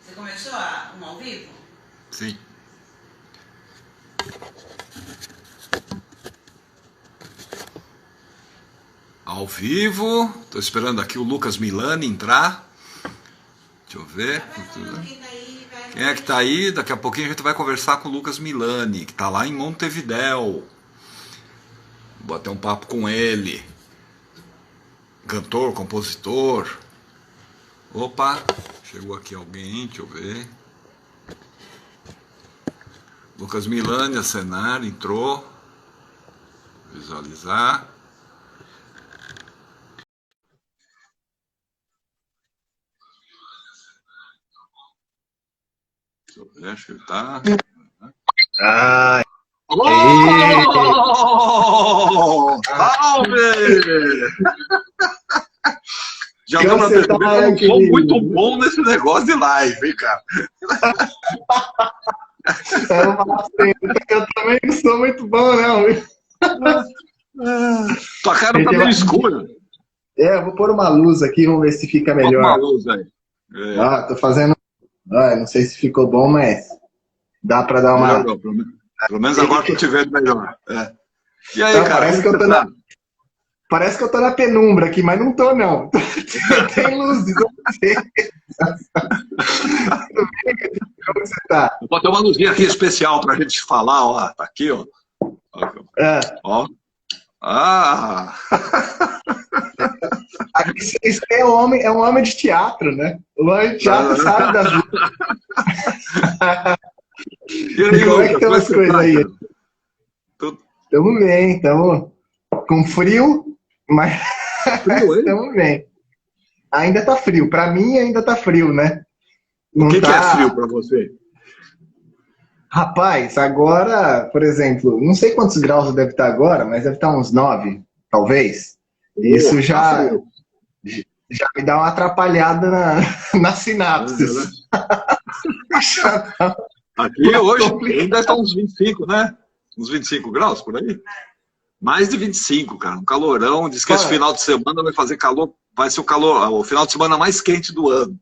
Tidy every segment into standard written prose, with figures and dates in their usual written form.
Você começou um ao vivo? Sim. Ao vivo. Tô esperando aqui o Lucas Milani entrar. Deixa eu ver. Quem é que tá aí? Daqui a pouquinho a gente vai conversar com o Lucas Milani, que tá lá em Montevidéu. Vou bater um papo com ele. Cantor, compositor. Opa, chegou aqui alguém, deixa eu ver. Lucas Milani, acenar, entrou. Visualizar. Deixa eu ver, acho que ele tá. Ah, oh! Salve! Já deu pra perceber que eu sou muito bom nesse negócio de live, hein, cara? Eu também não sou muito bom, não. Tua cara tá meio escura. Eu vou pôr uma luz aqui, vamos ver se fica melhor. Bota uma luz aí. Ah, tô fazendo... Ah, não sei se ficou bom, mas dá pra dar uma... Melhorou, pelo menos agora tô te vendo melhor. É. E aí, Não, cara? Parece que eu tô na penumbra aqui, mas não tô, não. Tem luzes, eu não sei. Como você tá? Vou botar uma luzinha aqui especial pra gente falar, ó. Tá aqui, ó. Ó. Ah! Isso é um homem de teatro, né? O homem de teatro sabe das luzes. E aí, como é que estão as coisas aí? Estamos bem, estamos com frio, mas estamos bem. Ainda tá frio, para mim ainda tá frio, né? Não o que é frio para você? Rapaz, agora, por exemplo, não sei quantos graus deve estar agora, mas deve estar uns 9, talvez. Isso já me dá uma atrapalhada na sinapses. Aqui hoje ainda está uns 25, né? Uns 25 graus por aí. Mais de 25, cara. Um calorão. Diz que esse final de semana vai fazer calor. Vai ser o final de semana mais quente do ano.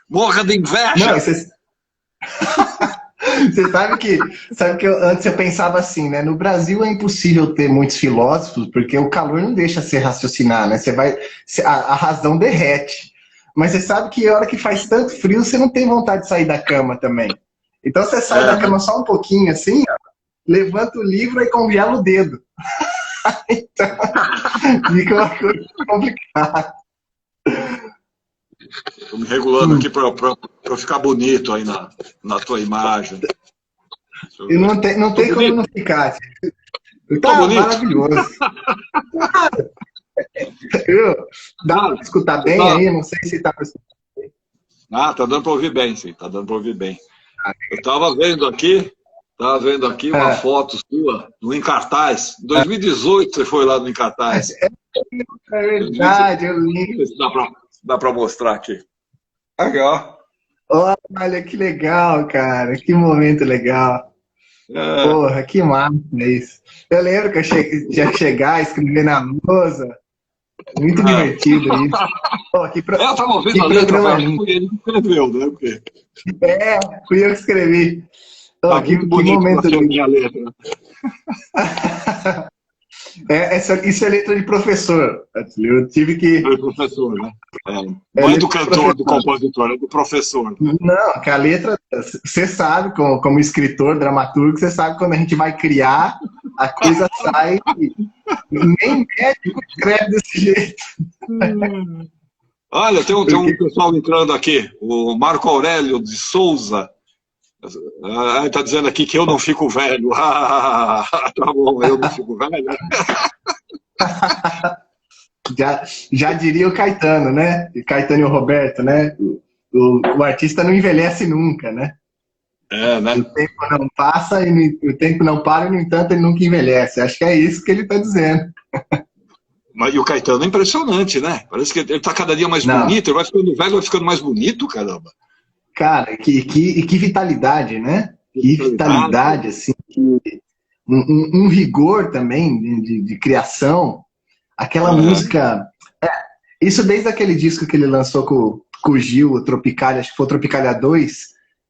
Morra de inveja! Você sabe que antes eu pensava assim, né? No Brasil é impossível ter muitos filósofos, porque o calor não deixa você raciocinar, né? A razão derrete. Mas você sabe que a hora que faz tanto frio, você não tem vontade de sair da cama também. Então você sai da cama só um pouquinho assim, ó, levanta o livro e congela o dedo. Então, fica uma coisa complicada. Estou me regulando aqui para ficar bonito aí na tua imagem. E não tem como não ficar. Tá bonito. Maravilhoso. Dá para escutar bem aí? Não sei se tá para escutar bem. Ah, tá dando para ouvir bem, sim. Tá dando para ouvir bem. Eu estava vendo aqui uma foto sua no Encartaz. Em 2018 você foi lá no Encartaz. É verdade, eu li. Dá para mostrar aqui. Aqui, ó. Olha, que legal, cara. Que momento legal. Porra, que massa isso. Eu lembro que eu tinha que chegar, escrever na lousa. Muito divertido isso. Pô, eu estava ouvindo a letra, mas fui ele que escreveu, né? Porque... fui eu que escrevi. Que momento de minha letra. Isso é letra de professor. Eu tive que... É professor, né? Não é do cantor, do compositor, é do professor. Não, que a letra... Você sabe, como escritor, dramaturgo, você sabe quando a gente vai criar, a coisa sai... Nem médico escreve desse jeito. Olha, tem um pessoal entrando aqui. O Marco Aurélio de Souza. Ele está dizendo aqui que eu não fico velho. Tá bom, eu não fico velho. Já diria o Caetano, né? Caetano e o Roberto, né? O artista não envelhece nunca, né? Né? O tempo não passa e o tempo não para, e, no entanto, ele nunca envelhece. Acho que é isso que ele está dizendo. E o Caetano é impressionante, né? Parece que ele está cada dia mais bonito, ele vai ficando velho, vai ficando mais bonito, caramba. Cara, que vitalidade, né? Que vitalidade, assim. Um rigor também de criação. Aquela música... Isso desde aquele disco que ele lançou com o Gil, o Tropicália, acho que foi o Tropicália 2,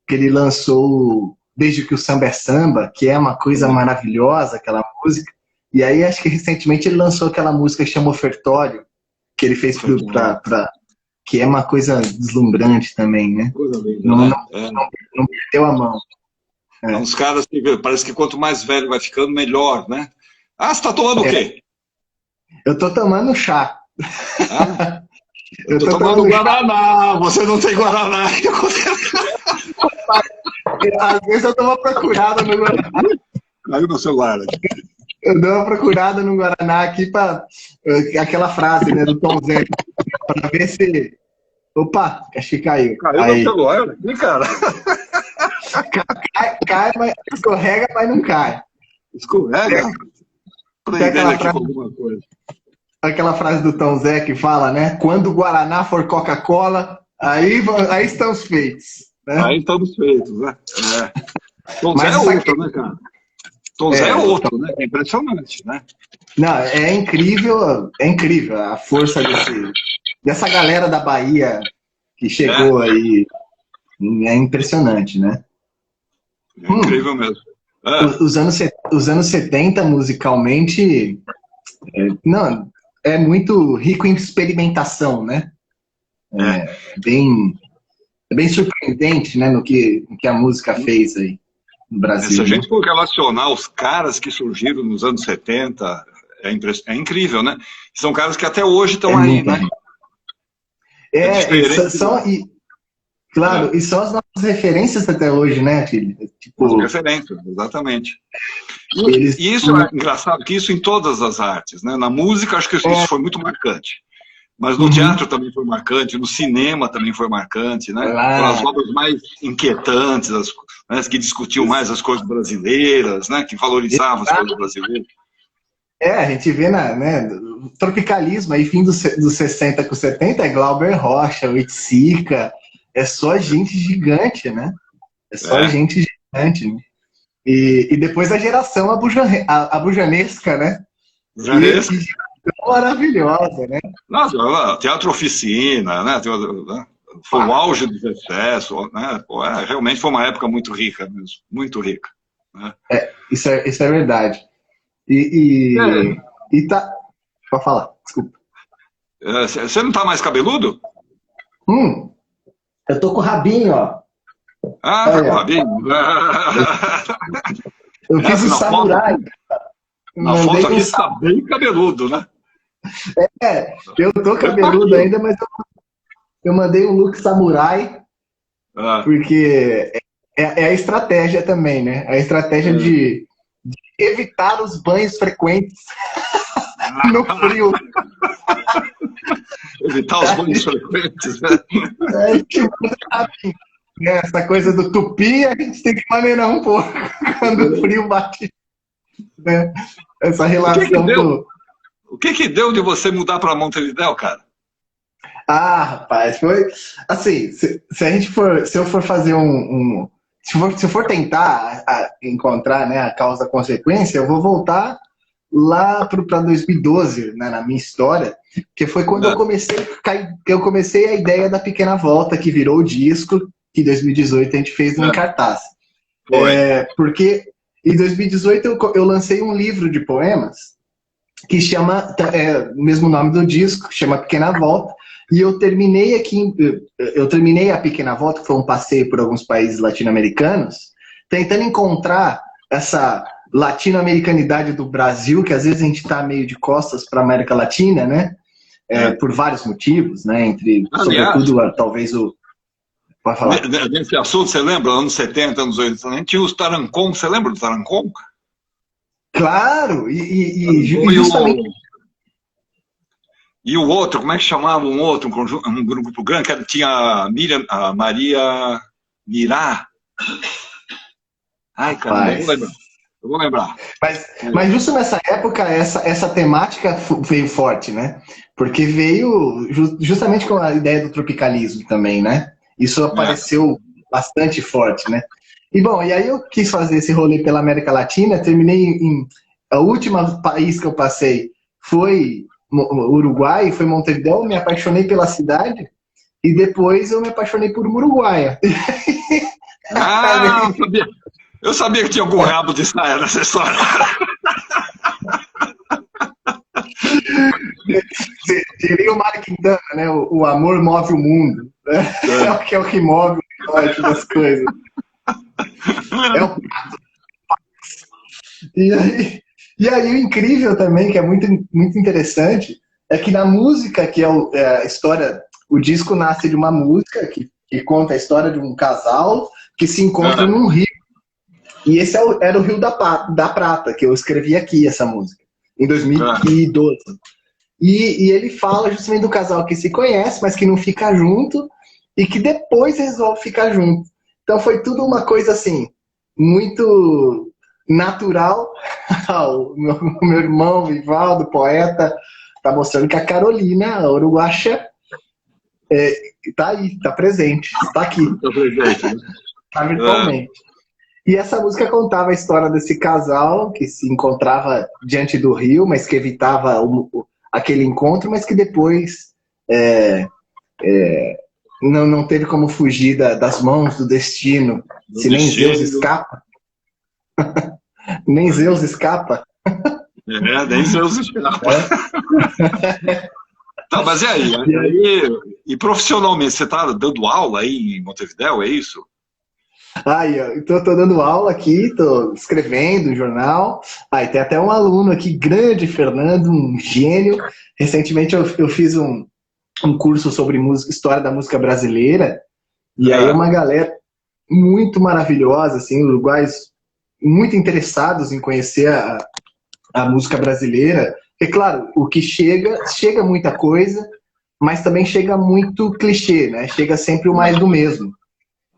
que ele lançou Desde que o Samba é Samba, que é uma coisa maravilhosa, aquela música. E aí, acho que recentemente ele lançou aquela música que chama Ofertório, que ele fez que é uma coisa deslumbrante também, né? Coisa linda, Não, né? não perdeu a mão. É uns caras que parece que quanto mais velho vai ficando, melhor, né? Ah, você tá tomando o quê? Eu tô tomando chá. Ah, eu tô tomando Guaraná. Você não tem Guaraná. Às vezes eu dou uma procurada no Guaraná. Caiu no celular. Eu dou uma procurada no Guaraná aqui para aquela frase, né, do Tom Zé, para ver se... Opa, acho que caiu. Caiu no celular aqui, cara. Cai, mas escorrega, mas não cai. Escorrega? Prendendo aqui com alguma coisa. Aquela frase do Tom Zé que fala, né? Quando o Guaraná for Coca-Cola, aí estamos feitos. Né? Aí estamos feitos, né? Tom Zé é outro, né, cara? Tom Zé é outro, né? É impressionante, né? Não, é incrível a força dessa galera da Bahia que chegou aí. É impressionante, né? É incrível mesmo. Os anos 70, musicalmente, é muito rico em experimentação, né? É bem surpreendente, né, no que a música fez aí no Brasil. Se a gente for relacionar os caras que surgiram nos anos 70, é incrível, né? São caras que até hoje estão aí, né? Claro, e são as nossas referências até hoje, né, filho? Tipo, as referências, exatamente. E isso é engraçado, que isso em todas as artes, né? Na música, acho que isso foi muito marcante. Mas no teatro também foi marcante, no cinema também foi marcante, né? Foram as obras mais inquietantes, as que discutiam mais as coisas brasileiras, né? Que valorizavam as coisas brasileiras. A gente vê o tropicalismo aí, fim dos 60 com 70, é Glauber Rocha, o Itzica, é só gente gigante, né? É só gente gigante, né? E depois a geração abujanesca, né? Abujanesca. Maravilhosa, né? Nossa, Teatro Oficina, né? Foi o auge do sucesso, né? Realmente foi uma época muito rica mesmo, muito rica. Né? Isso é verdade. E tá... Pode falar, desculpa. Você não tá mais cabeludo? Eu tô com o rabinho, ó. Ah, tá com o rabinho? Eu fiz o samurai. Na foto aqui está bem cabeludo, né? Eu tô cabeludo ainda, mas eu mandei um look samurai, porque é a estratégia também, né? A estratégia de evitar os banhos frequentes no frio. Evitar os banhos frequentes, né? Essa coisa do tupi, a gente tem que maneirar um pouco quando o frio bate. Né? Essa relação O que deu de você mudar para Montevidéu, cara? Rapaz, foi assim, se eu for fazer se eu for tentar encontrar, né, a causa-consequência, eu vou voltar lá para 2012, né, na minha história, que foi quando eu comecei a ideia da Pequena Volta, que virou o disco, que em 2018 a gente fez um cartaz. Porque em 2018 eu lancei um livro de poemas que chama, o mesmo nome do disco, chama Pequena Volta, e eu terminei a Pequena Volta, que foi um passeio por alguns países latino-americanos, tentando encontrar essa latino-americanidade do Brasil, que às vezes a gente está meio de costas para a América Latina, né? Por vários motivos, né? Sobretudo, talvez o... Pode falar. Nesse assunto, você lembra, anos 70, anos 80, a gente tinha os Tarancon, você lembra do Tarancon? Claro, e justamente... E o outro, como é que chamava um outro, um grupo grande, que tinha a Maria Mirá. Ai, cara, eu vou lembrar. Mas justo nessa época, essa temática veio forte, né? Porque veio justamente com a ideia do tropicalismo também, né? Isso apareceu bastante forte, né? E bom, e aí eu quis fazer esse rolê pela América Latina, terminei a última país que eu passei foi o Uruguai, foi Montevidéu, me apaixonei pela cidade E depois eu me apaixonei por uma uruguaia. Ah, eu sabia que tinha algum rabo de saia nessa história. Diria o Mário Quintana, né? O amor move o mundo. Né? É o que move o norte das coisas. É o... E aí o incrível também, que é muito, muito interessante, é que na música, que é a história, o disco nasce de uma música que conta a história de um casal que se encontra num rio. E esse era o Rio da Prata, que eu escrevi aqui, essa música, em 2012. E ele fala justamente do casal que se conhece, mas que não fica junto, e que depois resolve ficar junto. Então foi tudo uma coisa assim, muito natural. O meu irmão, Vivaldo, poeta, está mostrando que a Carolina, a uruguacha, está aí, está presente, está aqui. Está presente, né? Está virtualmente. E essa música contava a história desse casal que se encontrava diante do rio, mas que evitava aquele encontro, mas que depois não teve como fugir das mãos do destino. Se nem Zeus escapa. Nem Zeus escapa. Nem Zeus escapa. Tá, mas e aí? E profissionalmente, você está dando aula aí em Montevidéu, é isso? Tô dando aula aqui, tô escrevendo um jornal. Tem até um aluno aqui, grande, Fernando, um gênio. Recentemente eu fiz um curso sobre história da música brasileira. E aí uma galera muito maravilhosa, assim, uruguaios muito interessados em conhecer a música brasileira. É claro, o que chega muita coisa, mas também chega muito clichê, né? Chega sempre o mais do mesmo.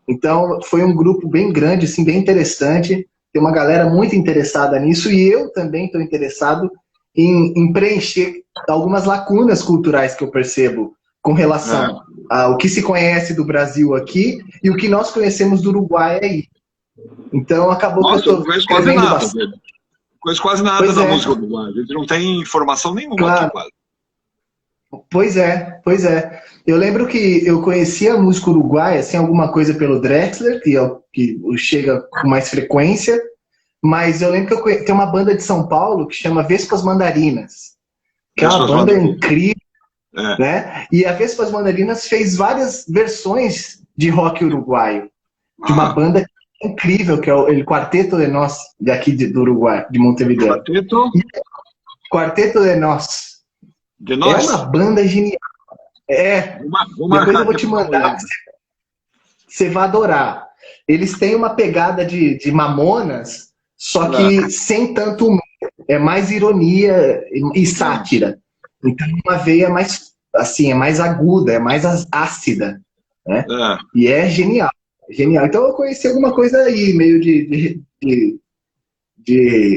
Então, foi um grupo bem grande, assim, bem interessante. Tem uma galera muito interessada nisso e eu também estou interessado em preencher algumas lacunas culturais que eu percebo com relação ao que se conhece do Brasil aqui e o que nós conhecemos do Uruguai aí. Então, acabou que eu estou escrevendo bastante. Conheço quase nada da música uruguaia. A gente não tem informação nenhuma aqui, quase. Pois é. Eu lembro que eu conhecia a música uruguaia, assim, alguma coisa pelo Drexler, que chega com mais frequência, mas eu lembro que tem uma banda de São Paulo que chama Vespas Mandarinas, que é uma banda incrível, né? E a Vespas Mandarinas fez várias versões de rock uruguaio, de uma banda incrível, que é o Quarteto de Nós, daqui do Uruguai, de Montevideo. Quarteto de Nós. De nós? É uma banda genial. Depois eu vou te mandar. Você vai adorar. Eles têm uma pegada de Mamonas, só que sem tanto humor. É mais ironia e sátira. Então uma veia mais, assim, é mais aguda, é mais ácida. Né? E é genial. Genial. Então eu conheci alguma coisa aí, meio de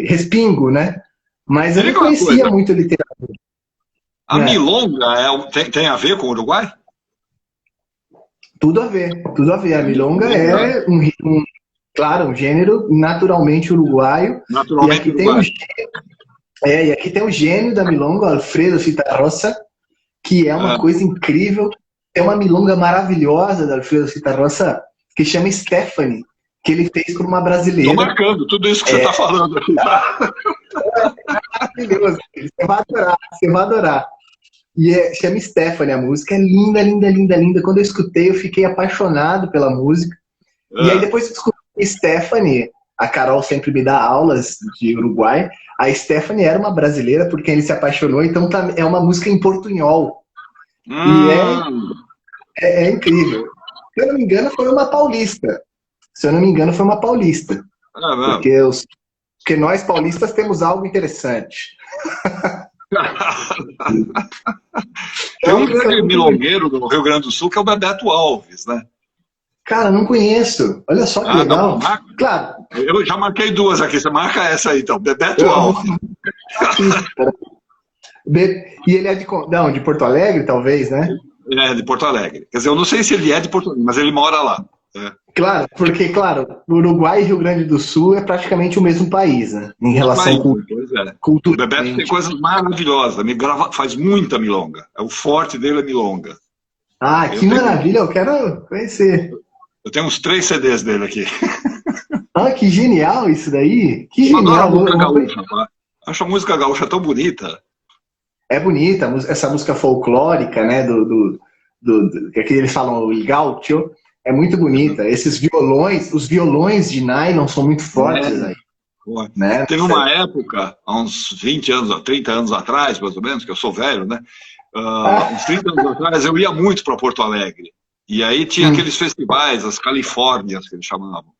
respingo, né? Mas eu não conhecia muito literatura. A milonga tem a ver com o Uruguai? Tudo a ver. A milonga é um gênero naturalmente uruguaio. Naturalmente uruguaio. E aqui tem o gênio da milonga, Alfredo Citarrosa, que é uma coisa incrível. Tem uma milonga maravilhosa da Alfredo Citarrosa que chama Stephanie, que ele fez por uma brasileira. Estou marcando tudo isso que você está falando aqui. É maravilhoso. Você vai adorar. E chama Stephanie a música. É linda, linda, linda, linda. Quando eu escutei, eu fiquei apaixonado pela música. E aí depois eu descobri que Stephanie, a Carol sempre me dá aulas de Uruguai, a Stephanie era uma brasileira por quem ele se apaixonou, então é uma música em portunhol. E é incrível. Se eu não me engano, foi uma paulista. Porque nós paulistas temos algo interessante. Tem um grande milongueiro no Rio Grande do Sul que é o Bebeto Alves, né? Cara, não conheço. Olha só que legal. Não, claro. Eu já marquei duas aqui. Você marca essa aí, então. Bebeto Alves. E ele é de Porto Alegre, talvez, né? É, de Porto Alegre. Quer dizer, eu não sei se ele é de Porto Alegre, mas ele mora lá. Claro, porque, Uruguai e Rio Grande do Sul é praticamente o mesmo país, né? Em relação à cultura. O Bebeto tem coisas maravilhosas. Faz muita milonga. O forte dele é milonga. Ah, Eu que tenho, maravilha, eu quero conhecer. eu tenho uns 3 CDs dele aqui. Ah, que genial isso daí. Que Eu adoro a genial. música gaúcha, tá? Acho a música gaúcha tão bonita. É bonita essa música folclórica, né? Que aqui eles falam o gaúcho, é muito bonita. Esses violões, os violões de nylon são muito fortes É. aí, Pô, né? teve uma época, há uns 20 anos, 30 anos atrás, mais ou menos, que eu sou velho, né? Uns 30 anos atrás, eu ia muito para Porto Alegre. E aí tinha Hum. aqueles festivais, as Califórnias, que eles chamavam.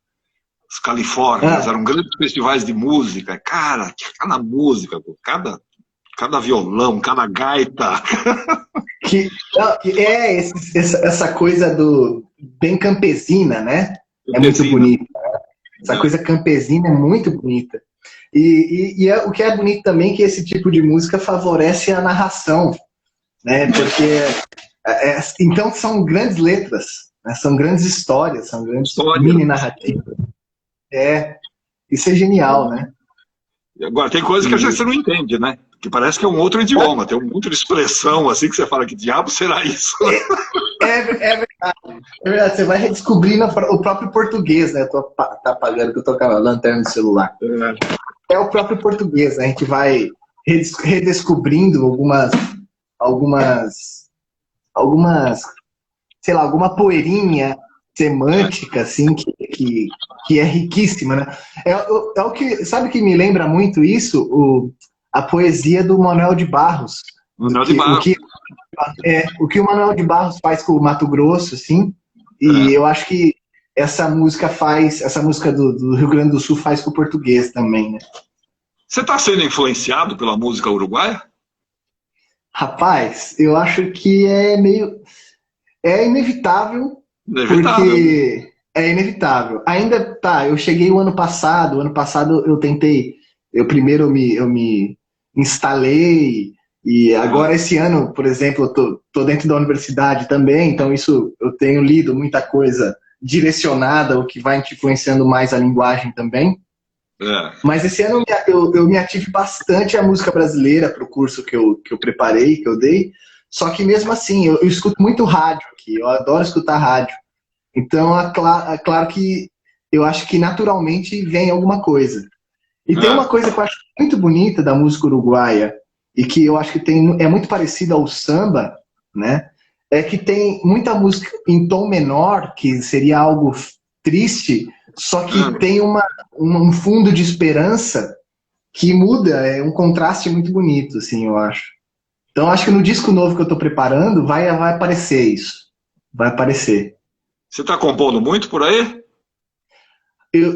As Califórnias, Ah, eram grandes festivais de música. Cara, tinha cada música, pô, cada violão, cada gaita. essa coisa do bem campesina, né? É muito Campesina. bonita. Essa É. coisa campesina é muito bonita. O que é bonito também é que esse tipo de música favorece a narração, né? Porque então são grandes letras, né? São grandes histórias, são grandes História. mini narrativas. Isso é genial, né? Agora, tem coisas que às vezes E você não entende, né? Que parece que é um outro idioma, tem uma outra expressão assim que você fala, que diabo será isso? é verdade, você vai redescobrindo o próprio português, né? Tá apagando que eu tô com a lanterna do celular. É. É o próprio português, né? A gente vai redescobrindo algumas, algumas, sei lá, alguma poeirinha semântica, assim, que é riquíssima, né? É o que, sabe o que me lembra muito isso? A poesia do Manuel de Barros. Manuel de Barros. O que o Manuel de Barros faz com o Mato Grosso, assim, e É. eu acho que essa música do Rio Grande do Sul faz com o português também, né? Você está sendo influenciado pela música uruguaia? Rapaz, eu acho que é inevitável, Inevitável. porque é inevitável. Ainda tá, eu cheguei o ano passado eu me instalei, e Ah, agora esse ano, por exemplo, eu tô dentro da universidade também, então isso eu tenho lido muita coisa direcionada, o que vai influenciando mais a linguagem também. é. Mas esse ano eu me ative bastante à música brasileira para o curso que eu preparei, que eu dei. Só que mesmo assim, eu escuto muito rádio aqui, eu adoro escutar rádio. Então, é claro que eu acho que naturalmente vem alguma coisa. E tem uma É. coisa que eu acho muito bonita da música uruguaia, e que eu acho que é muito parecida ao samba, né? É que tem muita música em tom menor, que seria algo triste, só que É. tem um fundo de esperança que muda, é um contraste muito bonito, assim, eu acho. Então, acho que no disco novo que eu estou preparando, vai aparecer isso. Vai aparecer. Você está compondo muito por aí?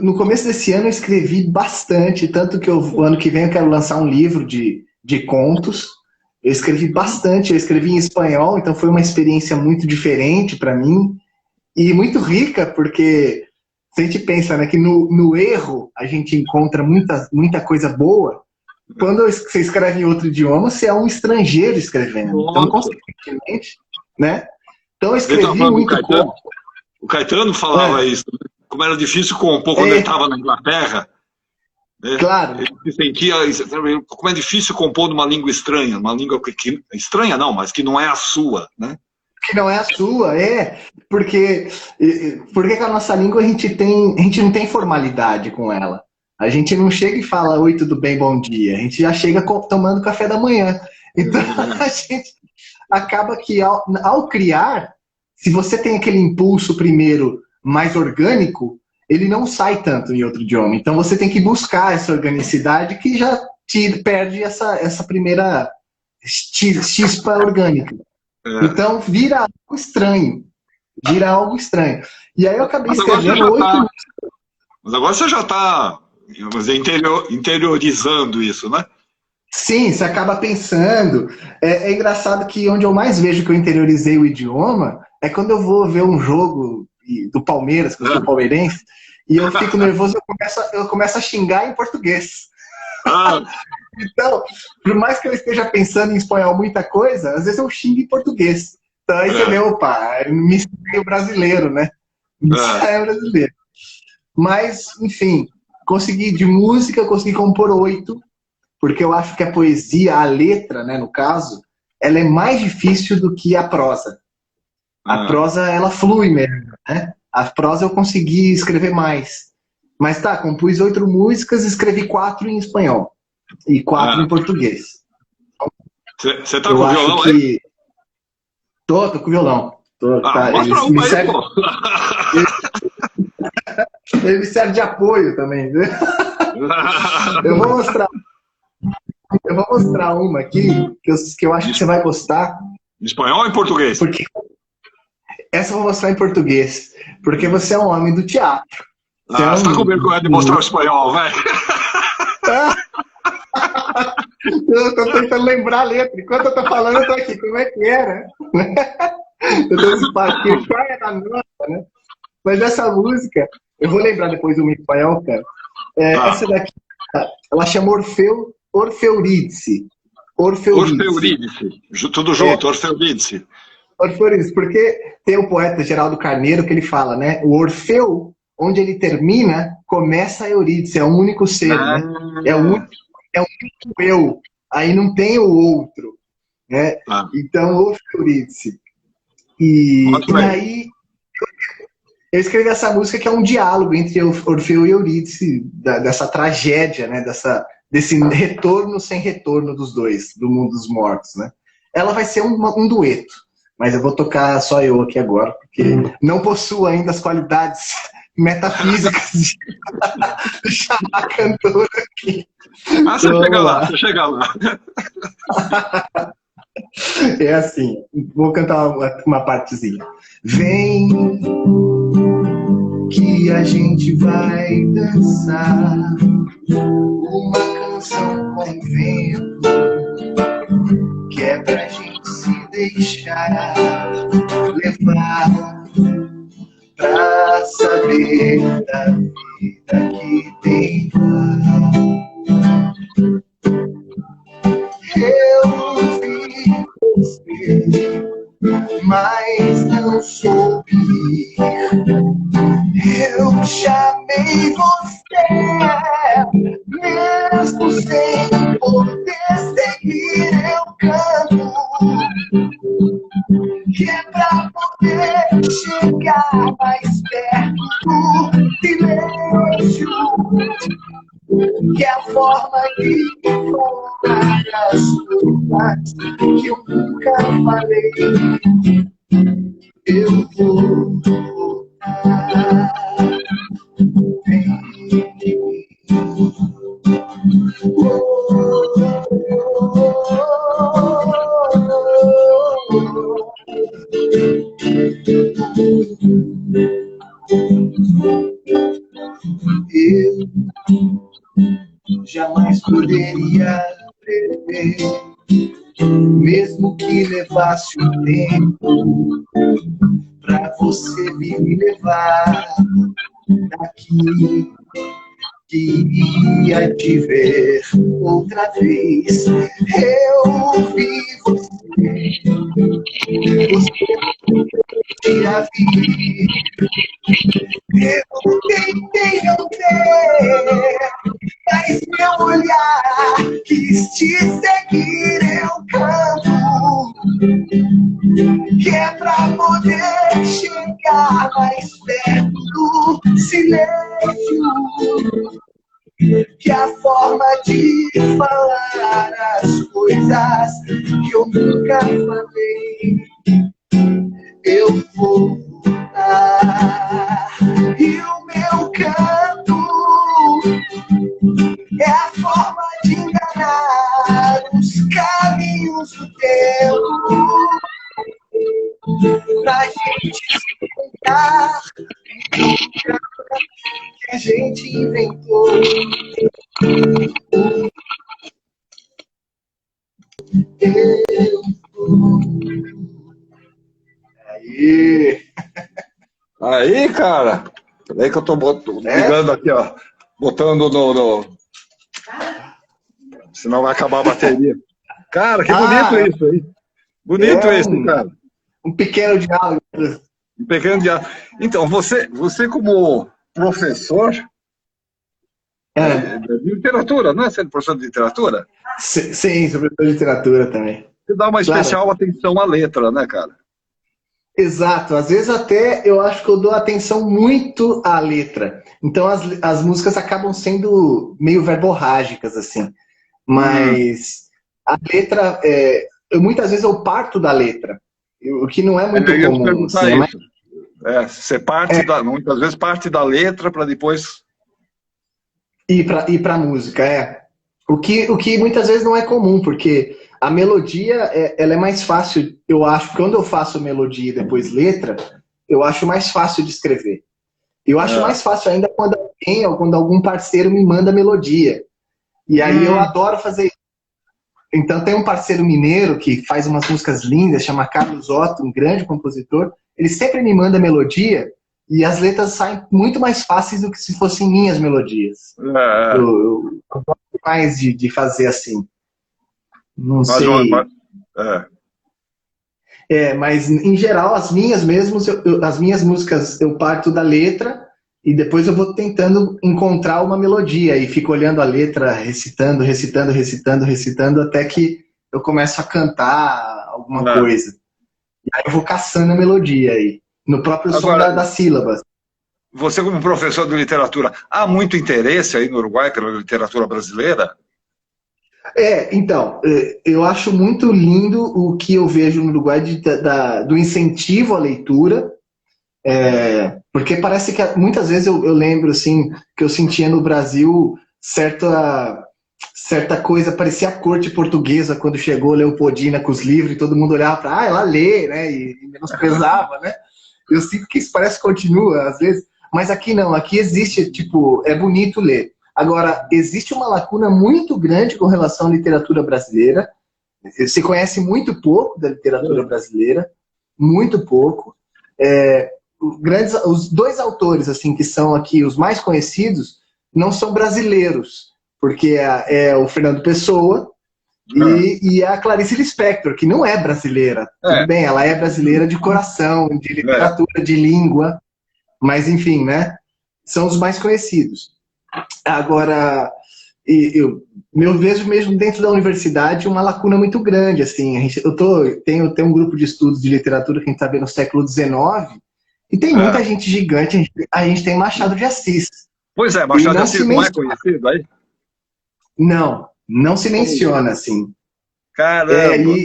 No começo desse ano eu escrevi bastante, tanto que o ano que vem eu quero lançar um livro de contos. Eu escrevi bastante, eu escrevi em espanhol, então foi uma experiência muito diferente para mim e muito rica, porque se a gente pensa, né, que no erro a gente encontra muita coisa boa, quando você escreve em outro idioma, você é um estrangeiro escrevendo. Então, Nossa. consequentemente, né? Então eu Ele estava escrevi falando do muito Caetano. conto. O Caetano falava isso, né? Como era difícil compor quando ele É, estava na Inglaterra, né? claro, Ele se sentia, como é difícil compor numa língua estranha, uma língua estranha não, mas que não é a sua, né? que não é a sua, porque com a nossa língua a gente não tem formalidade com ela. A gente não chega e fala oi, tudo bem, bom dia. A gente já chega tomando café da manhã. Então a gente acaba que ao criar, se você tem aquele impulso primeiro mais orgânico, ele não sai tanto em outro idioma. Então você tem que buscar essa organicidade que já perde essa primeira chispa orgânica. É. Então vira algo estranho. Vira algo estranho. E aí eu acabei Mas agora você escrevendo já 8. está, mas agora você já está, interiorizando isso, né? Sim, você acaba pensando. É engraçado que onde eu mais vejo que eu interiorizei o idioma é quando eu vou ver um jogo do Palmeiras, que eu sou palmeirense, e eu fico nervoso e eu começo a xingar em português. Ah, Então, por mais que eu esteja pensando em espanhol muita coisa, às vezes eu xingo em português. Então aí você vê, é, opa, me saiu brasileiro, né? Me é. saiu brasileiro. Mas, enfim, de música, eu consegui compor 8, porque eu acho que a poesia, a letra, né, no caso, ela é mais difícil do que a prosa. A prosa, ela flui mesmo, né? A prosa eu consegui escrever mais. Mas tá, compus 8 músicas, escrevi 4 em espanhol e 4 em português. Você tá Eu com o acho violão aí? que... Tô com violão. Tá, Mostra uma aí, pô. ele me serve de apoio também, né? Eu vou mostrar uma aqui que eu acho que você vai gostar. Em espanhol ou em português? Porque essa eu vou mostrar em português. Porque você é um homem do teatro. Você tá com vergonha de mostrar o espanhol, velho? Eu tô tentando lembrar a letra. Enquanto eu tô falando, eu tô aqui. Como é que era? Eu tô aqui, qual é a nota, né? Mas essa música, eu vou lembrar depois do espanhol, cara. Essa daqui, ela chama Orfeurídice. Orfeurídice. Tudo junto, Orfeurídice. Orfeurídice, porque tem o poeta Geraldo Carneiro que ele fala, né? O Orfeu, onde ele termina, começa a Eurídice. É o único ser, né? É o único eu. Aí não tem o outro, né? Então, Orfeurídice. E aí eu escrevi essa música que é um diálogo entre Orfeu e Eurídice, dessa tragédia, né? Desse retorno sem retorno dos dois, do mundo dos mortos, né? Ela vai ser um dueto, mas eu vou tocar só eu aqui agora, porque não possuo ainda as qualidades metafísicas de chamar a cantora aqui. Você chega lá. É assim, vou cantar uma partezinha. Vem que a gente vai dançar uma canção com vento, que é pra gente se deixar levar pra saber da vida que tem lá. Eu vi você, mas não soube ir. Eu chamei você, mesmo sem poder seguir, eu canto, que é pra poder chegar mais perto do silêncio, que é a forma de falar as coisas que eu nunca falei. Eu vou voltar. Eu jamais poderia prever, mesmo que levasse um tempo, pra você vir me levar daqui, que ia te ver outra vez. Eu vi você ia vir. Eu tentei não ver, mas meu olhar quis te seguir. Eu canto, que é pra poder chegar mais perto do silêncio, que é a forma de falar as coisas que eu nunca falei. Eu vou voltar, e o meu canto é a forma de enganar os caminhos do tempo, pra gente se encontrar que a gente inventou. Aí, cara. Peraí que eu tô ligando aqui, ó. Botando no... Senão vai acabar a bateria. Cara, que bonito isso aí. Bonito isso, cara. Um pequeno diálogo. Um pequeno diálogo. Então, você como professor de literatura, não é? Sendo professor de literatura? Sim, sobre literatura também. Você dá uma especial atenção à letra, né, cara? Exato, às vezes até eu acho que eu dou atenção muito à letra. Então as músicas acabam sendo meio verborrágicas, assim. Hum. Mas a letra, muitas vezes eu parto da letra, o que não é muito Eu ia te comum, perguntar assim, isso. Você muitas vezes parte da letra para depois. ir para música, é. O que muitas vezes não é comum, porque a melodia, ela é mais fácil, eu acho, quando eu faço melodia e depois letra, eu acho mais fácil de escrever. Eu acho É. mais fácil ainda quando alguém ou quando algum parceiro me manda melodia. E aí eu Hum, adoro fazer. Então tem um parceiro mineiro que faz umas músicas lindas, chama Carlos Otto, um grande compositor. Ele sempre me manda melodia e as letras saem muito mais fáceis do que se fossem minhas melodias. é, Eu gosto mais de fazer assim. Não mas, sei. é. Mas em geral, as minhas mesmo, as minhas músicas, eu parto da letra e depois eu vou tentando encontrar uma melodia e fico olhando a letra, recitando, recitando, recitando, recitando, até que eu começo a cantar alguma É. coisa. E aí eu vou caçando a melodia aí, no próprio som Agora, das sílabas. você como professor de literatura, há muito interesse aí no Uruguai pela literatura brasileira? Então, eu acho muito lindo o que eu vejo no Uruguai do incentivo à leitura. Porque parece que muitas vezes eu lembro assim que eu sentia no Brasil certa coisa, parecia a corte portuguesa quando chegou Leopoldina com os livros e todo mundo olhava para, ela lê, né? E menosprezava, né? Eu sinto que isso parece que continua às vezes, mas aqui não, aqui existe, tipo, é bonito ler. Agora, existe uma lacuna muito grande com relação à literatura brasileira. Se conhece muito pouco da literatura brasileira, muito pouco. É, os dois autores assim que são aqui os mais conhecidos não são brasileiros, porque é o Fernando Pessoa e a Clarice Lispector, que não é brasileira. Tudo É, bem, ela é brasileira de coração, de é. literatura, de língua, mas enfim, né? São os mais conhecidos. Agora, eu vejo mesmo dentro da universidade uma lacuna muito grande. Assim, tenho um grupo de estudos de literatura que a gente está vendo no século XIX, e tem muita É. gente gigante. A gente tem Machado de Assis. Pois é, E Machado de não se Assis não é menciona. conhecido aí? Não se Poxa, menciona, assim. É, caramba!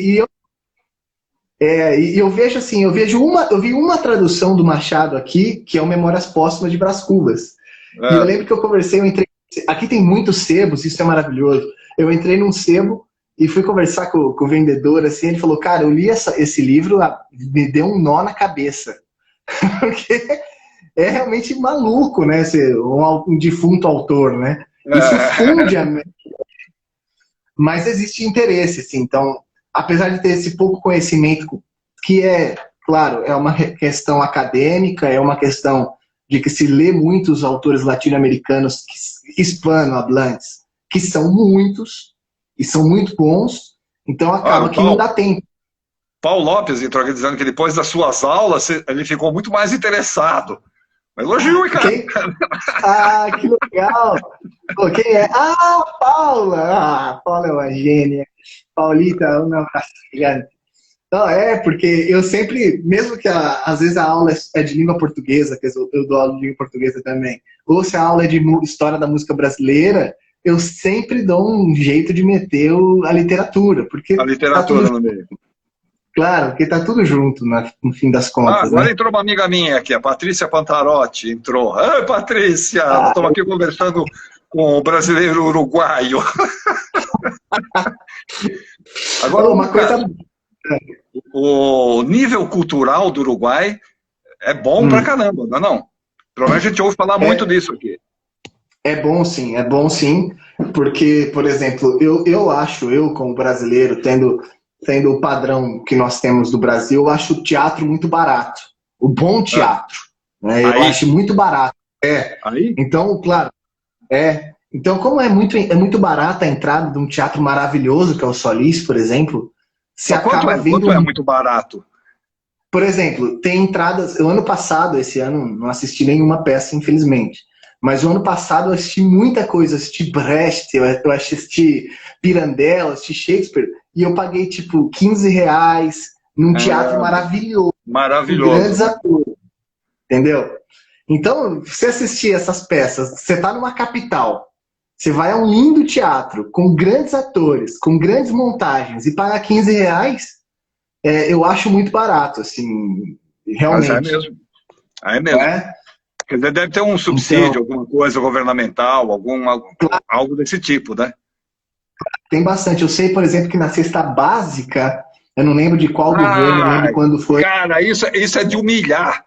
e eu vejo assim, eu vi uma tradução do Machado aqui, que é o Memórias Póstumas de Brás Cubas. E eu É. lembro que eu entrei. Aqui tem muitos sebos, isso é maravilhoso. Eu entrei num sebo e fui conversar com o vendedor, assim, ele falou, cara, eu li esse livro, me deu um nó na cabeça. Porque é realmente maluco, né? Um defunto autor, né? Isso funde É. a. Mas existe interesse, assim. Então, apesar de ter esse pouco conhecimento, que claro, é uma questão acadêmica, é uma questão de que se lê muitos autores latino-americanos hispano-hablantes, que são muitos, e são muito bons, então Ah, acaba que não dá tempo. Paulo Lopes entrou aqui dizendo que depois das suas aulas ele ficou muito mais interessado. Elogio, hein, cara? Quem? Ah, que legal! Pô, quem é? Ah, Paula! Ah, Paula é uma gênia. Paulita, um abraço gigante. Não, porque eu sempre, mesmo que às vezes a aula é de língua portuguesa, que eu dou aula de língua portuguesa também, ou se a aula é de história da música brasileira, eu sempre dou um jeito de meter a literatura, A porque tá literatura tudo, no meio. claro, porque tá tudo junto no fim das Ah, contas, agora né? entrou uma amiga minha aqui, a Patrícia Pantarotti, entrou. Oi, Patrícia! Nós Ah, estamos aqui conversando com o brasileiro uruguaio. Agora, uma Lucas, coisa. o nível cultural do Uruguai é bom pra Hum, caramba, não é não? Provavelmente a gente ouve falar muito é, disso aqui. é bom sim, porque, por exemplo, eu acho, eu como brasileiro, tendo o padrão que nós temos do Brasil, eu acho o teatro muito barato. O bom Ah, teatro, né? Eu aí, acho muito barato. aí, Então, claro, Então, como é muito barata a entrada de um teatro maravilhoso, que é o Solis, por exemplo, se mas acaba quanto vendo. é muito barato? Por exemplo, tem entradas. O ano passado, esse ano, não assisti nenhuma peça, infelizmente. Mas o ano passado eu assisti muita coisa. Eu assisti Brecht, eu assisti Pirandello, assisti Shakespeare. E eu paguei, tipo, R$ 15 num teatro Caramba. maravilhoso. Maravilhoso. Grandes atores, entendeu? Então, se você assistir essas peças, você está numa capital, você vai a um lindo teatro, com grandes atores, com grandes montagens, e pagar R$ 15, eu acho muito barato, assim, Mas realmente. é mesmo. É mesmo. É? Quer dizer, deve ter um subsídio, Então, alguma coisa governamental, algo desse tipo, né? tem bastante. Eu sei, por exemplo, que na cesta básica, eu não lembro de qual governo, não lembro Ai, quando foi. cara, isso é de humilhar.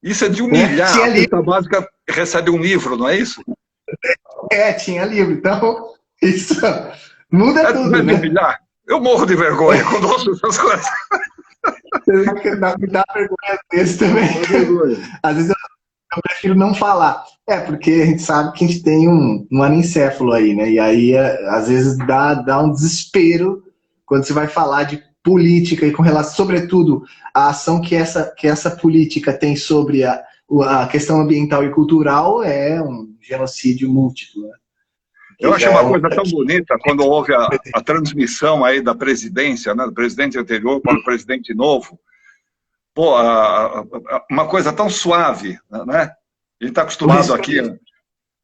Isso é de humilhar. Tinha A livro. cesta básica recebe um livro, não é isso? Tinha livro. Então, isso muda É tudo, de né? humilhar. Eu morro de vergonha quando ouço essas coisas. Me dá vergonha às vezes também. Às vezes eu prefiro não falar. Porque a gente sabe que a gente tem um anencéfalo aí, né? E aí, às vezes, dá um desespero quando você vai falar de política e com relação, sobretudo, a ação que essa política tem sobre a questão ambiental e cultural é um genocídio múltiplo, né? Eu achei uma coisa tão bonita quando houve a transmissão aí da presidência, né, do presidente anterior para o presidente novo. Pô, uma coisa tão suave, né? A gente está acostumado aqui,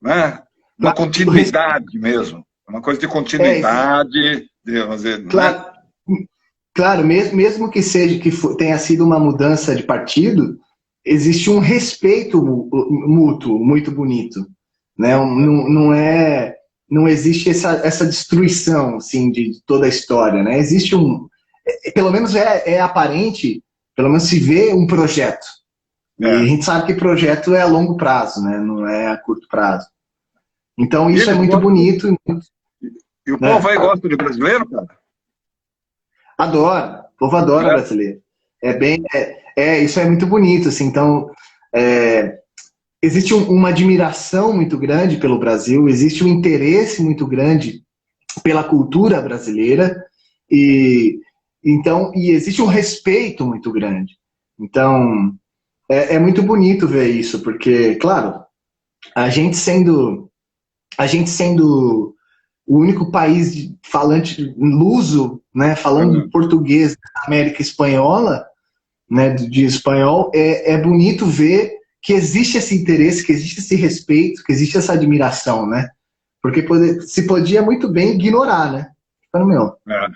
né? Uma continuidade mesmo. Uma coisa de continuidade. Claro, né? Claro, mesmo que tenha sido uma mudança de partido, existe um respeito mútuo muito bonito, né? Não existe essa destruição assim, de toda a história, né? Existe pelo menos é aparente, pelo menos se vê um projeto. E a gente sabe que projeto é a longo prazo, né? Não é a curto prazo. Então isso é muito bonito. E o povo aí gosta de brasileiro, cara? Adora. O povo adora brasileiro. Isso é muito bonito, assim. Então, existe uma admiração muito grande pelo Brasil, existe um interesse muito grande pela cultura brasileira e existe um respeito muito grande. Então, é muito bonito ver isso, porque, claro, a gente sendo o único país falante luso, né, falando português da América Espanhola, né, de espanhol, é bonito ver que existe esse interesse, que existe esse respeito, que existe essa admiração, né? Porque se podia muito bem ignorar, né?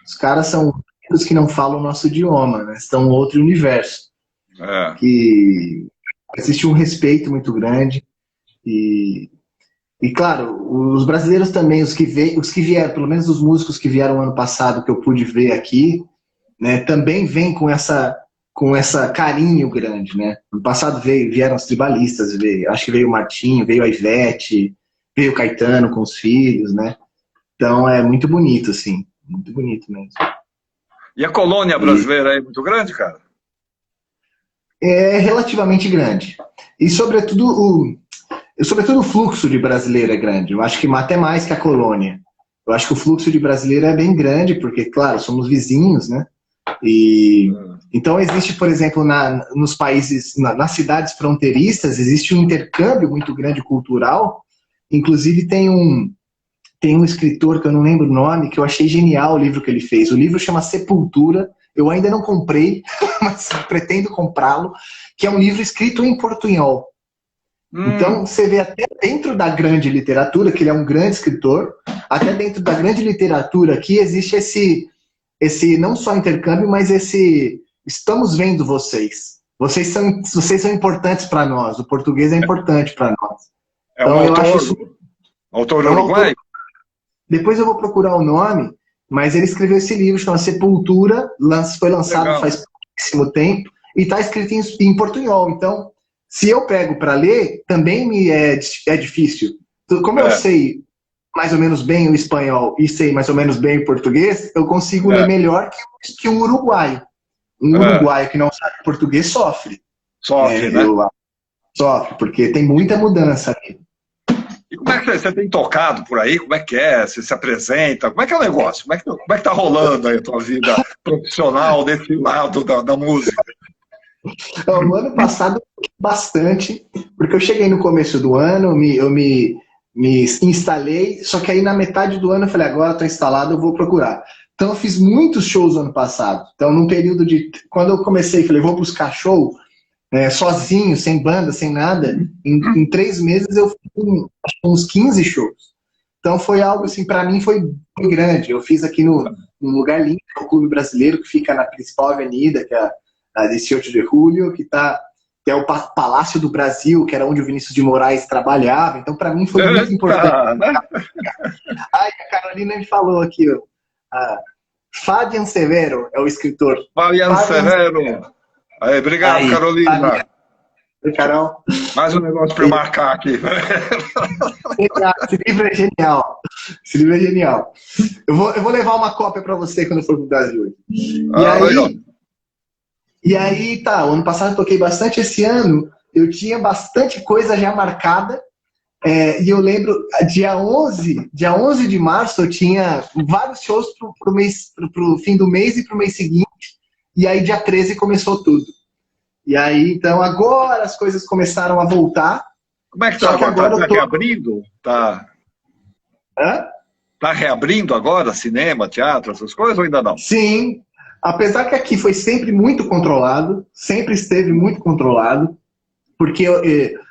Os caras são os que não falam o nosso idioma, né? Estão em outro universo. Que existe um respeito muito grande e claro, os brasileiros também, os que vieram, pelo menos os músicos que vieram ano passado, que eu pude ver aqui, né, também vêm com essa carinho grande, né? No passado vieram os tribalistas, acho que veio o Martinho, veio a Ivete, veio o Caetano com os filhos, né? Então é muito bonito, assim, muito bonito mesmo. E a colônia brasileira é muito grande, cara? É relativamente grande. E sobretudo o fluxo de brasileiro é grande. Eu acho que até mais que a colônia. Eu acho que o fluxo de brasileiro é bem grande, porque, claro, somos vizinhos, né? Então existe, por exemplo, nos países, nas cidades fronteiriças, existe um intercâmbio muito grande cultural. Inclusive tem um escritor que eu não lembro o nome, que eu achei genial o livro que ele fez. O livro chama Sepultura. Eu ainda não comprei, mas pretendo comprá-lo, que é um livro escrito em portunhol. Então, você vê até dentro da grande literatura, que ele é um grande escritor, até dentro da grande literatura aqui existe esse não só intercâmbio, mas estamos vendo vocês. Vocês são importantes para nós. O português é importante para nós. Então, eu acho isso... Autor uruguaio? Depois eu vou procurar o nome, mas ele escreveu esse livro, chama Sepultura, foi lançado faz pouquíssimo tempo, e está escrito em portunhol. Então, se eu pego para ler, também me é difícil. Como eu sei mais ou menos bem o espanhol e sei mais ou menos bem o português, eu consigo ler melhor que um uruguaio. Um uruguaio que não sabe português sofre. Sofre, né? Sofre, porque tem muita mudança aqui. E como é que você tem tocado por aí? Como é que é? Você se apresenta? Como é que é o negócio? Como é que tá rolando aí a tua vida profissional desse lado da música? No ano passado, bastante, porque eu cheguei no começo do ano, eu me instalei, só que aí na metade do ano eu falei, agora estou instalado, eu vou procurar. Então eu fiz muitos shows ano passado. Então num período de... Quando eu comecei, falei, vou buscar show, sozinho, sem banda, sem nada, em 3 meses eu fiz uns 15 shows. Então foi algo assim, para mim foi grande. Eu fiz aqui num lugar lindo, que é o Clube Brasileiro, que fica na principal avenida, que é a 18 de Julho, que é o Palácio do Brasil, que era onde o Vinícius de Moraes trabalhava. Então para mim foi muito importante. Ai, a Carolina me falou aqui, Fabian Severo é o escritor. Fabian Severo. Aí, obrigado, aí, Carolina. Carol. Mais um negócio para eu marcar aqui. Esse livro é genial. Esse livro é genial. Eu vou levar uma cópia para você quando for pro Brasil. E aí, tá, o ano passado eu toquei bastante, esse ano eu tinha bastante coisa já marcada, e eu lembro, dia 11 de março eu tinha vários shows pro fim do mês e pro mês seguinte, e aí dia 13 começou tudo. E aí, então, agora as coisas começaram a voltar. Como é que tá agora? Tá reabrindo? Tá... Hã? Tá reabrindo agora, cinema, teatro, essas coisas, ou ainda não? Sim, apesar que aqui foi sempre muito controlado, sempre esteve muito controlado, porque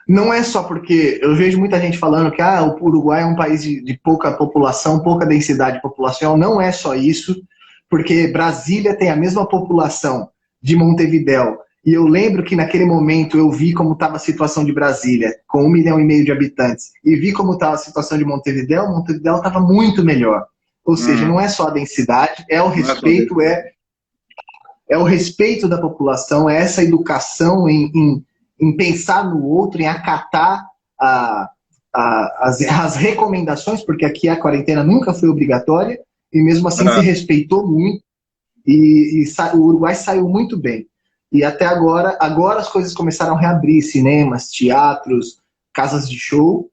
não é só porque eu vejo muita gente falando que o Uruguai é um país de pouca população, pouca densidade populacional, não é só isso, porque Brasília tem a mesma população de Montevidéu. E eu lembro que naquele momento eu vi como estava a situação de Brasília, com 1,5 milhão de habitantes, e vi como estava a situação de Montevidéu. Montevidéu estava muito melhor. Ou seja, não é só a densidade, é o respeito, é o respeito da população, é essa educação em pensar no outro, em acatar as recomendações, porque aqui a quarentena nunca foi obrigatória, e mesmo assim se respeitou muito, e o Uruguai saiu muito bem. E até agora as coisas começaram a reabrir, cinemas, teatros, casas de show.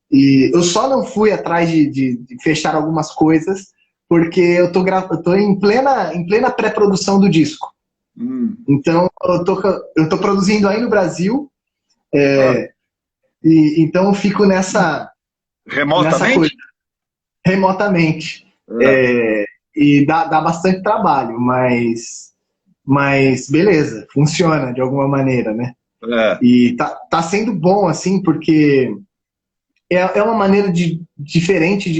E eu só não fui atrás de fechar algumas coisas, porque eu tô em plena pré-produção do disco. Então, eu tô produzindo aí no Brasil, e então eu fico nessa remotamente? Remotamente. E dá bastante trabalho, mas beleza, funciona de alguma maneira, né? E tá sendo bom, assim, porque é uma maneira diferente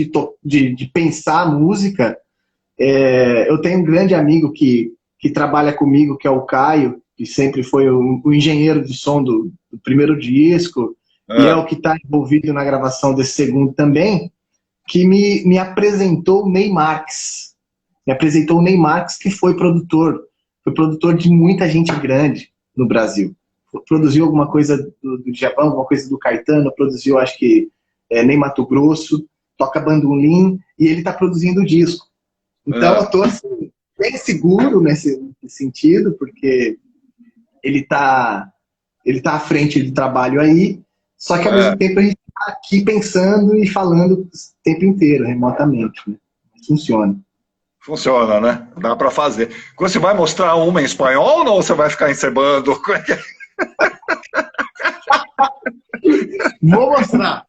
de pensar a música. Eu tenho um grande amigo que trabalha comigo, que é o Caio, que sempre foi o engenheiro de som do primeiro disco, e é o que está envolvido na gravação desse segundo também, que me apresentou o Ney Marques. Me apresentou o Ney Marques, que foi produtor de muita gente grande no Brasil. Produziu alguma coisa do Djavan, alguma coisa do Caetano, produziu, acho que, Ney Mato Grosso, toca bandolim, e ele está produzindo o disco. Então eu estou assim, bem seguro nesse sentido, porque ele tá à frente do trabalho aí, só que ao mesmo tempo a gente está aqui pensando e falando o tempo inteiro, remotamente. Né? Funciona. Funciona, né? Dá para fazer. Você vai mostrar uma em espanhol ou você vai ficar encebando? Vou mostrar.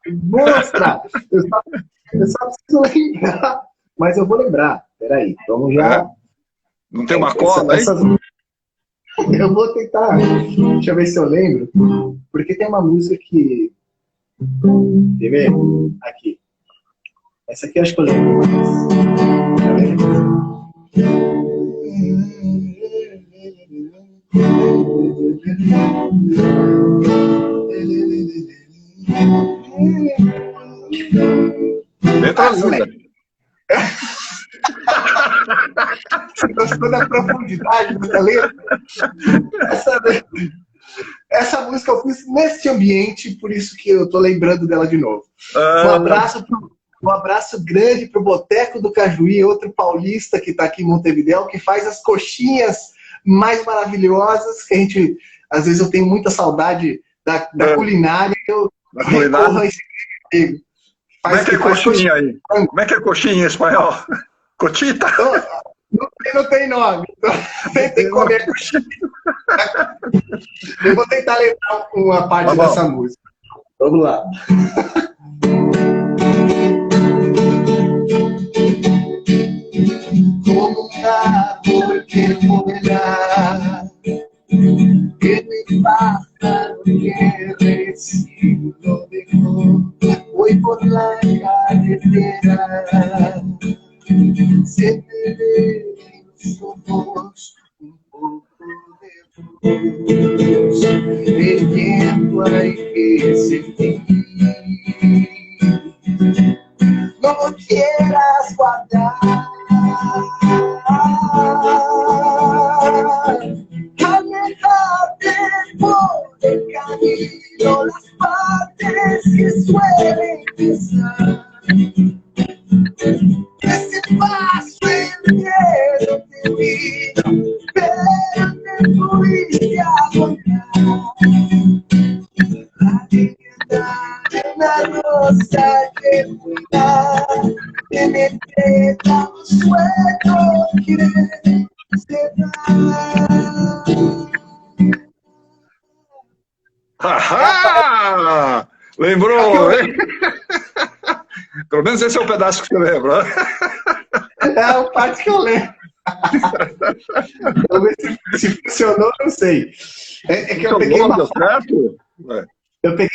Eu só preciso lembrar, mas eu vou lembrar. Peraí, vamos já... Não tem uma cola aí? Eu vou tentar. Deixa eu ver se eu lembro. Porque tem uma música que... Quer ver? Aqui. Essa aqui eu acho que eu lembro mais. Você gostou da profundidade da letra? Essa música eu fiz nesse ambiente, por isso que eu tô lembrando dela de novo. Um abraço grande pro Boteco do Cajuí, outro paulista que está aqui em Montevidéu, que faz as coxinhas mais maravilhosas, que a gente, às vezes eu tenho muita saudade da culinária, eu recorro a esse amigo. Como é que é coxinha aí? Como é que é coxinha em espanhol? Cotita? Não tem nome. Então, tentem comer coxinha. Eu vou tentar lembrar uma parte dessa música. Vamos lá. Como por la carretera, se te ve en los ojos un poco de luz. El tiempo hay que sentir. No lo quieras guardar. Alejate por el camino, las partes que suelen pisar. Ese paso el miedo te vino, pero te pudiste aguantar. La leyenda de una rosa que cuida, tiene tan suelo que se da. Ahá! Lembrou, hein? Pelo menos esse é o pedaço que você lembra. É a parte que eu lembro. Vamos ver se funcionou, não sei. É que eu peguei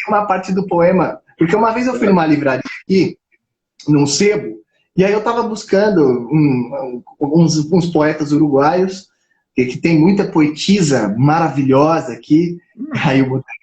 uma parte do poema, porque uma vez eu fui numa livraria aqui, num sebo, e aí eu estava buscando uns poetas uruguaios, que tem muita poetisa maravilhosa aqui. Aí eu botei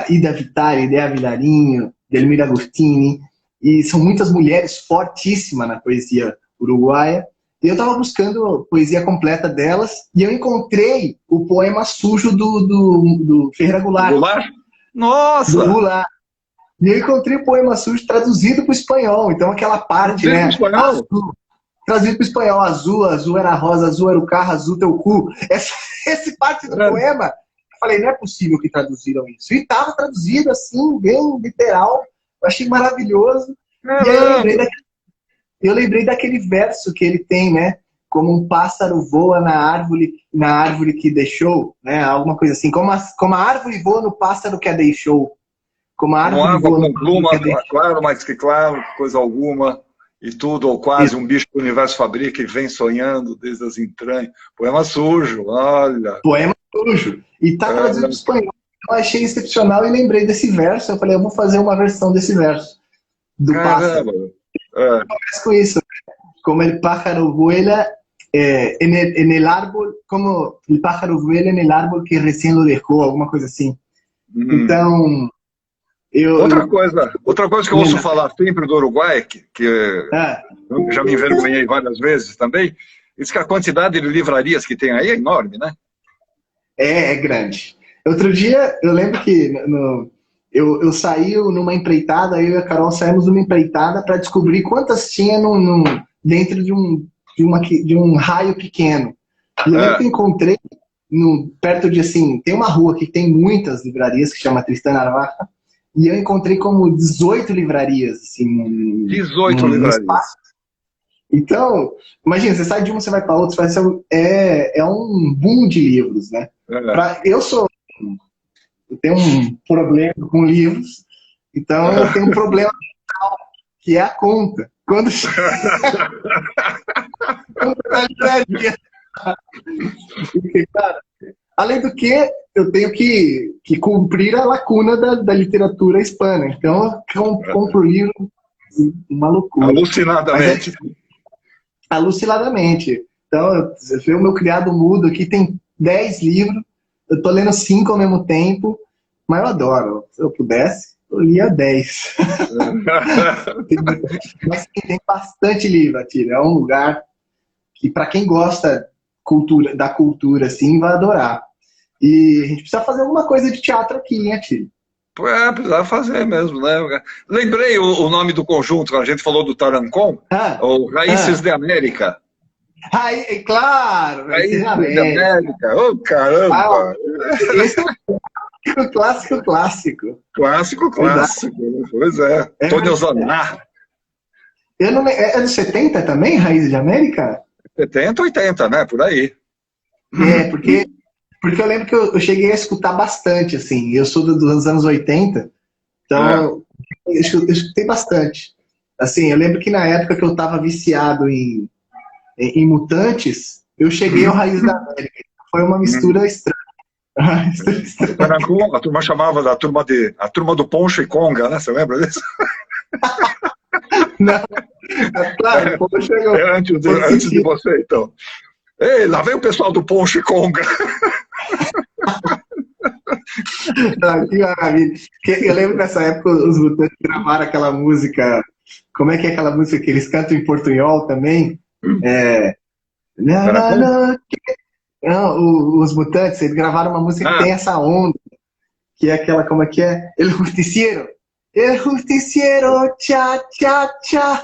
Ida Vitale, Idea Vilarinho, Delmira Agostini, e são muitas mulheres fortíssimas na poesia uruguaia. E eu estava buscando a poesia completa delas, e eu encontrei o poema sujo do Ferreira Goulart. Goulart? Nossa! Do Goulart. E eu encontrei o poema sujo traduzido para o espanhol. Então aquela parte, né? Azul, traduzido para o espanhol, azul, azul era rosa, azul era o carro, azul teu cu. Essa parte do poema, eu falei, não é possível que traduziram isso. E estava traduzido assim, bem literal. Eu achei maravilhoso. E aí eu lembrei daquele verso que ele tem, né? Como um pássaro voa na árvore que deixou, né? Alguma coisa assim. Como a árvore voa no pássaro que a deixou. Como a árvore voa com pluma, claro, mais que claro, coisa alguma, e tudo, ou quase Isso. Um bicho que o universo fabrica e vem sonhando desde as entranhas. Poema sujo, olha. Poema sujo. E tá traduzido para espanhol. Eu achei excepcional e lembrei desse verso. Eu falei, eu vou fazer uma versão desse verso. Do pássaro. Começa com isso. Como el pájaro vuela en el árbol, como el pájaro vuela en el árbol que recién lo dejó, alguma coisa assim. Então, outra coisa que eu ouço falar sempre do Uruguai, que eu já me envergonhei várias vezes também, diz que a quantidade de livrarias que tem aí é enorme, né? É grande. Outro dia, eu lembro que eu saí numa empreitada, eu e a Carol saímos numa empreitada para descobrir quantas tinha dentro de um raio pequeno. E eu lembro que encontrei, perto de, assim, tem uma rua que tem muitas livrarias, que chama Tristana Arvaca, e eu encontrei como 18 livrarias, assim. 18 livrarias. Espaço. Então, imagina, você sai de uma, você vai para outra, é um boom de livros, né? Eu tenho um problema com livros, então eu tenho um problema que é a conta. Quando na livraria. Cara, além do que, eu tenho que cumprir a lacuna da literatura hispana. Então, eu compro livro, uma loucura. Alucinadamente. Alucinadamente. Então, o meu criado mudo aqui tem 10 livros, eu tô lendo 5 ao mesmo tempo, mas eu adoro. Se eu pudesse, eu lia 10. Mas tem bastante livro, Atílio. É um lugar que, para quem gosta da cultura, assim, vai adorar. E a gente precisa fazer alguma coisa de teatro aqui, hein, Atílio? Precisava fazer mesmo, né? Lembrei o nome do conjunto, a gente falou do Tarancon, o Raízes de América. Claro! Raízes de América. Oh, caramba! Esse é o clássico. Clássico. Pois é. Tônio Zaná. É dos 70 também, Raízes de América? 70, 80, né? Por aí. Porque eu lembro que eu cheguei a escutar bastante, assim. Eu sou dos anos 80, então eu escutei bastante. Assim, eu lembro que na época que eu estava viciado em Mutantes, eu cheguei ao Raiz da América. Foi uma mistura estranha. A turma chamava a turma do Poncho e Conga, né? Você lembra disso? Claro, o Paul chegou. Antes de você, então. Ei, lá vem o pessoal do Ponche Conga. Que maravilha. Eu lembro nessa época os Mutantes gravaram aquela música. Como é que é aquela música que eles cantam em portunhol também? Não, os Mutantes, eles gravaram uma música que tem essa onda, que é aquela, como é que é? El Justiciero, tcha, tcha, tcha.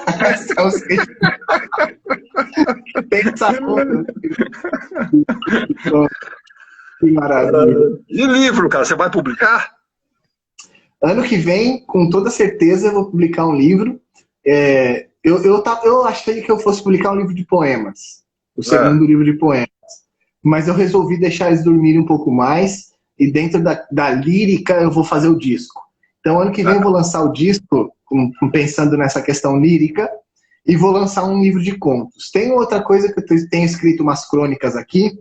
Tem essa onda. Que maravilha. E livro, cara, você vai publicar? Ano que vem, com toda certeza, eu vou publicar um livro. Eu achei que eu fosse publicar um livro de poemas, o segundo livro de poemas. Mas eu resolvi deixar eles dormirem um pouco mais, e dentro da lírica eu vou fazer o disco. Então, ano que vem eu vou lançar o disco, pensando nessa questão lírica, e vou lançar um livro de contos. Tem outra coisa que eu tenho escrito umas crônicas aqui,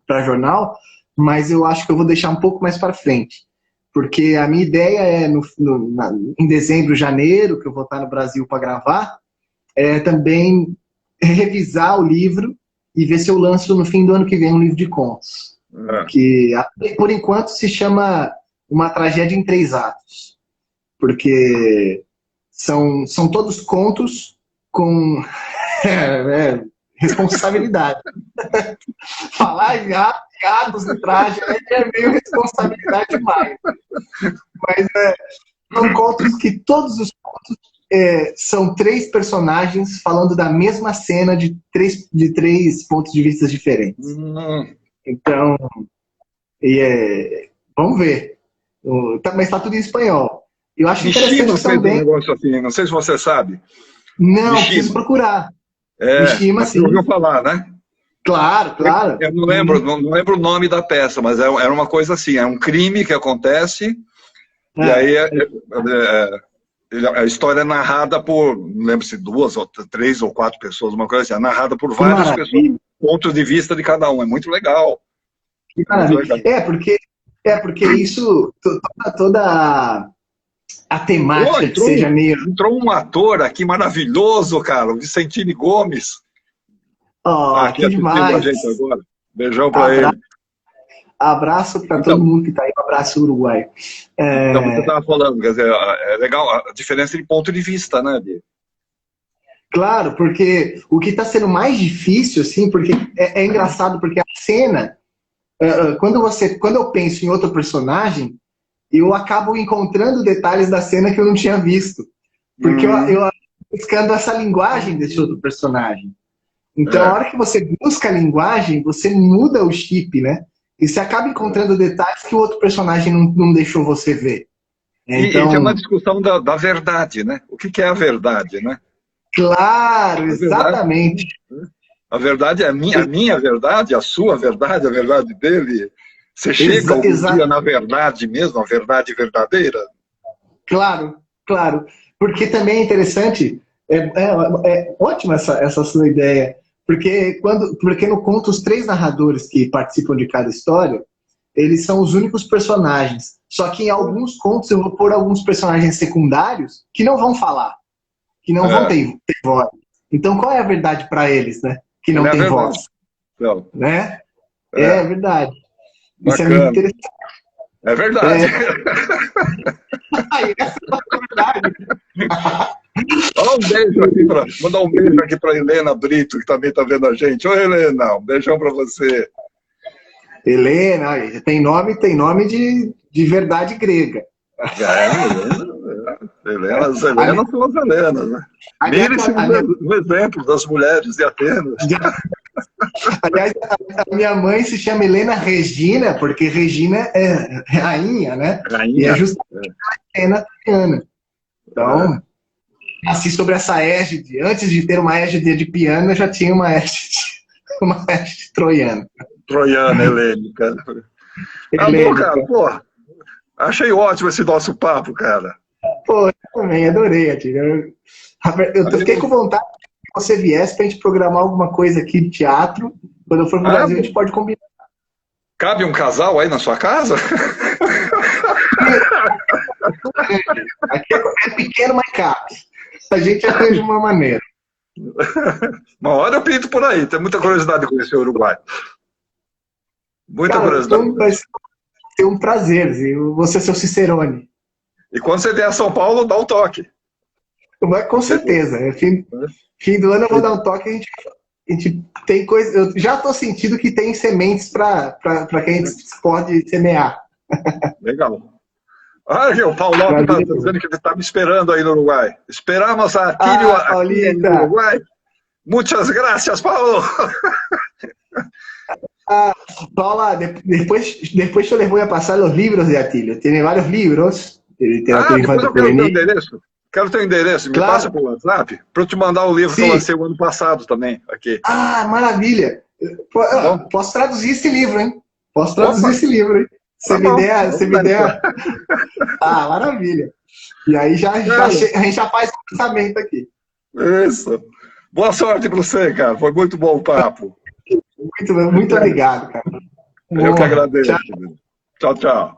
para jornal, mas eu acho que eu vou deixar um pouco mais para frente. Porque a minha ideia é, em dezembro, janeiro, que eu vou estar no Brasil para gravar, também revisar o livro e ver se eu lanço no fim do ano que vem um livro de contos. Que, por enquanto, se chama Uma Tragédia em 3 Atos. Porque são todos contos com responsabilidade. Falar em atos de tragédia é meio responsabilidade demais. Mas são contos que todos os contos são 3 personagens falando da mesma cena de três pontos de vista diferentes. Então, vamos ver. Mas está tudo em espanhol. Eu acho interessante também. Um negócio assim, não sei se você sabe. Não, preciso procurar. Mishima, sim. Você ouviu falar, né? Claro, claro. Eu não lembro o nome da peça, mas era uma coisa assim, é um crime que acontece, e aí a história é narrada por, não lembro se 2 ou 3 ou 4 pessoas, uma coisa assim, é narrada por várias pessoas, pontos de vista de cada um, é muito legal. Porque isso, toda a temática que seja meio... Entrou um ator aqui maravilhoso, cara, o Vicentini Gomes. Que demais. A gente agora. Beijão pra ele. Abraço para todo mundo que tá aí, um abraço Uruguai. Então, você estava falando, quer dizer, é legal a diferença de ponto de vista, né, Bia? Claro, porque o que está sendo mais difícil, assim, porque é engraçado, porque a cena, quando eu penso em outro personagem, eu acabo encontrando detalhes da cena que eu não tinha visto. Porque eu buscando essa linguagem desse outro personagem. Então, a hora que você busca a linguagem, você muda o chip, né? E você acaba encontrando detalhes que o outro personagem não deixou você ver. Então... E tem uma discussão da verdade, né? O que é a verdade, né? Claro, exatamente. A verdade é a minha verdade, a sua verdade, a verdade dele. Você chega algum dia na verdade mesmo, a verdade verdadeira? Claro, claro. Porque também é interessante, é ótima essa sua ideia, porque no conto os 3 narradores que participam de cada história, eles são os únicos personagens. Só que em alguns contos eu vou pôr alguns personagens secundários que não vão falar, que não vão ter voz. Então qual é a verdade para eles, né? Que não tem voz. Não. Né? É verdade. Bacana. Isso é muito interessante. É verdade. É verdade. Mandar um beijo aqui para Helena Brito, que também está vendo a gente. Oi, Helena, um beijão para você. Helena, tem nome de verdade grega. Helena são as Helenas, né? Mire-se no exemplo das mulheres de Atenas. Aliás, a minha mãe se chama Helena Regina, porque Regina é rainha, né? Rainha. E é justamente a Helena Triana. Então, nasci sobre essa égide. Antes de ter uma égide de piano, eu já tinha uma égide troiana. Troiana, helênica. Tá bom, cara. Pô, achei ótimo esse nosso papo, cara. Pô, eu também adorei, Atílio. Eu fiquei com vontade que você viesse pra gente programar alguma coisa aqui de teatro. Quando eu for pro Brasil, a gente pode combinar. Cabe um casal aí na sua casa? Aqui é pequeno, mas cabe. A gente arranja uma maneira. Uma hora eu pinto por aí, tenho muita curiosidade de conhecer o Uruguai. Muita Cara, curiosidade. então vai ser um prazer, viu? Você, seu Cicerone. E quando você vier a São Paulo, dá um toque. Com certeza. Fim do ano eu vou dar um toque, a gente tem coisa. Eu já estou sentindo que tem sementes para que a gente pode semear. Legal. O Paulão está dizendo que ele está me esperando aí no Uruguai. Esperamos a Atílio aqui no Uruguai. Muitas graças, Paulo. Paula, depois eu les voy a pasar los libros de Atílio. Tem vários livros. Depois eu quero o teu endereço. Quero o teu endereço. Me passa por WhatsApp para eu te mandar o livro que eu lancei o ano passado também. Aqui. Maravilha. Posso traduzir esse livro, hein? Posso traduzir esse livro, hein? Você me der. Maravilha. E aí a gente já faz o lançamento aqui. Isso. Boa sorte para você, cara. Foi muito bom o papo. Muito obrigado, cara. Eu que agradeço. Tchau, tchau.